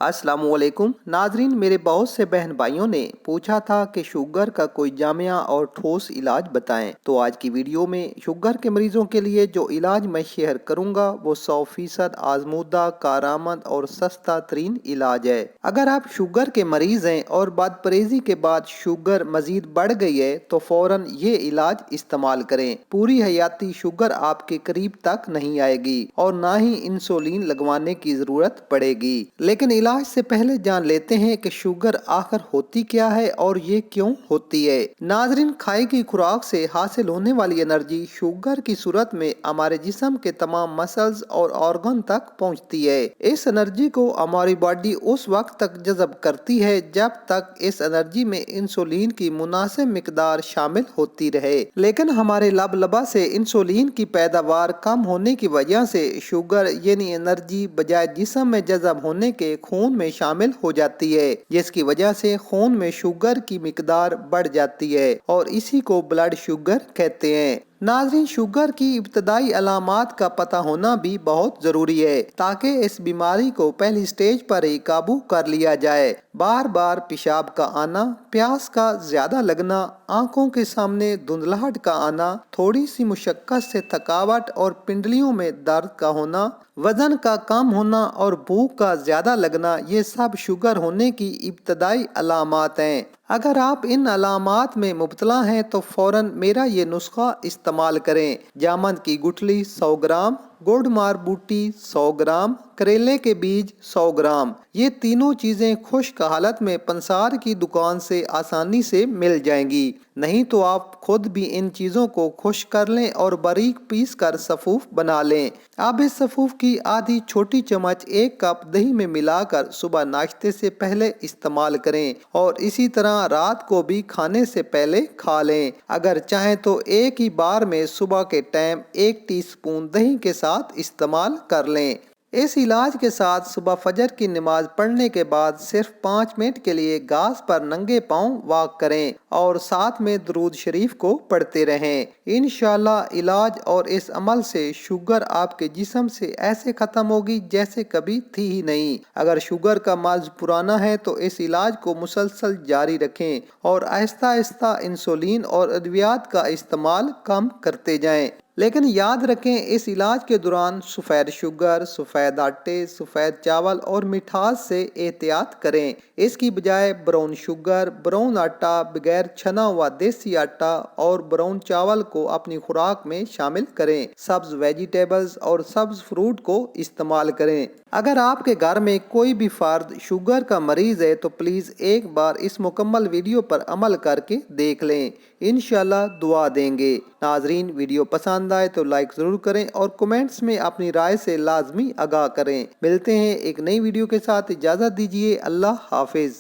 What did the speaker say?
अस्सलाम वालेकुम नाजरीन, मेरे बहुत से बहन भाइयों ने पूछा था कि शुगर का कोई जामिया और ठोस इलाज बताएं। तो आज की वीडियो में शुगर के मरीजों के लिए जो इलाज मैं शेयर करूंगा वो 100% आजमूदा, कारआमद और सस्ता तरीन इलाज है। अगर आप शुगर के मरीज हैं और बदपरहेजी के बाद शुगर मजीद बढ़ गई है तो फौरन ये इलाज इस्तेमाल करें। पूरी हयाती शुगर आपके करीब तक नहीं आएगी और ना ही इंसुलिन लगवाने की जरूरत पड़ेगी। लेकिन इलाज से पहले जान लेते हैं कि शुगर आखिर होती क्या है और ये क्यों होती है। नाजरीन, खाए की खुराक से हासिल होने वाली एनर्जी शुगर की सूरत में हमारे जिस्म के तमाम मसल्स और ऑर्गन तक पहुंचती है। इस एनर्जी को हमारी बॉडी उस वक्त तक जज़ब करती है जब तक इस एनर्जी में इंसुलिन की मुनासिब मिकदार शामिल होती रहे। लेकिन हमारे लबलबा से इंसुलिन की पैदावार कम होने की वजह से शुगर यानी एनर्जी बजाय जिस्म में जज़ब होने के खून में शामिल हो जाती है, जिसकी वजह से खून में शुगर की मिकदार बढ़ जाती है और इसी को ब्लड शुगर कहते हैं। नाज़रीन, शुगर की इब्तदाई अलामात का पता होना भी बहुत ज़रूरी है ताकि इस बीमारी को पहली स्टेज पर ही काबू कर लिया जाए। बार बार पेशाब का आना, प्यास का ज़्यादा लगना, आंखों के सामने धुंधलाहट का आना, थोड़ी सी मुशक्कत से थकावट और पिंडलियों में दर्द का होना, वजन का कम होना और भूख का ज़्यादा लगना, ये सब शुगर होने की इब्तदाई अलामात हैं। अगर आप इन अलामात में मुब्तला हैं तो फौरन मेरा ये नुस्खा इस्तेमाल करें। जामन की गुठली 100 ग्राम, गुड़मार बूटी 100 ग्राम, करेले के बीज 100 ग्राम। ये तीनों चीज़ें खुश्क हालत में पंसार की दुकान से आसानी से मिल जाएंगी। नहीं तो आप खुद भी इन चीज़ों को खुश्क कर लें और बारीक पीस कर सफूफ बना लें। अब इस सफूफ की आधी छोटी चम्मच 1 कप दही में मिलाकर सुबह नाश्ते से पहले इस्तेमाल करें और इसी तरह रात को भी खाने से पहले खा लें। अगर चाहें तो एक ही बार में सुबह के टाइम 1 टीस्पून दही के साथ इस्तेमाल कर लें। इस इलाज के साथ सुबह फजर की नमाज पढ़ने के बाद सिर्फ 5 मिनट के लिए घास पर नंगे पांव वॉक करें और साथ में दरूद शरीफ को पढ़ते रहें। इंशाल्लाह इलाज और इस अमल से शुगर आपके जिस्म से ऐसे खत्म होगी जैसे कभी थी ही नहीं। अगर शुगर का मर्ज पुराना है तो इस इलाज को मुसलसल जारी रखें और आहिस्ता आहिस्ता इंसुलिन और अद्वियात का इस्तेमाल कम करते जाएं। लेकिन याद रखें, इस इलाज के दौरान सफ़ेद शुगर, सफ़ेद आटे, सफ़ेद चावल और मिठास से एहतियात करें। इसकी बजाय ब्राउन शुगर, ब्राउन आटा, बगैर छना हुआ देसी आटा और ब्राउन चावल को अपनी खुराक में शामिल करें। सब्ज वेजिटेबल्स और सब्ज फ्रूट को इस्तेमाल करें। अगर आपके घर में कोई भी फर्द शुगर का मरीज है तो प्लीज़ एक बार इस मुकम्मल वीडियो पर अमल करके देख लें। इंशाल्लाह दुआ देंगे। नाजरीन, वीडियो पसंद आए तो लाइक ज़रूर करें और कमेंट्स में अपनी राय से लाजमी आगाह करें। मिलते हैं एक नई वीडियो के साथ, इजाज़त दीजिए। अल्लाह हाफिज़।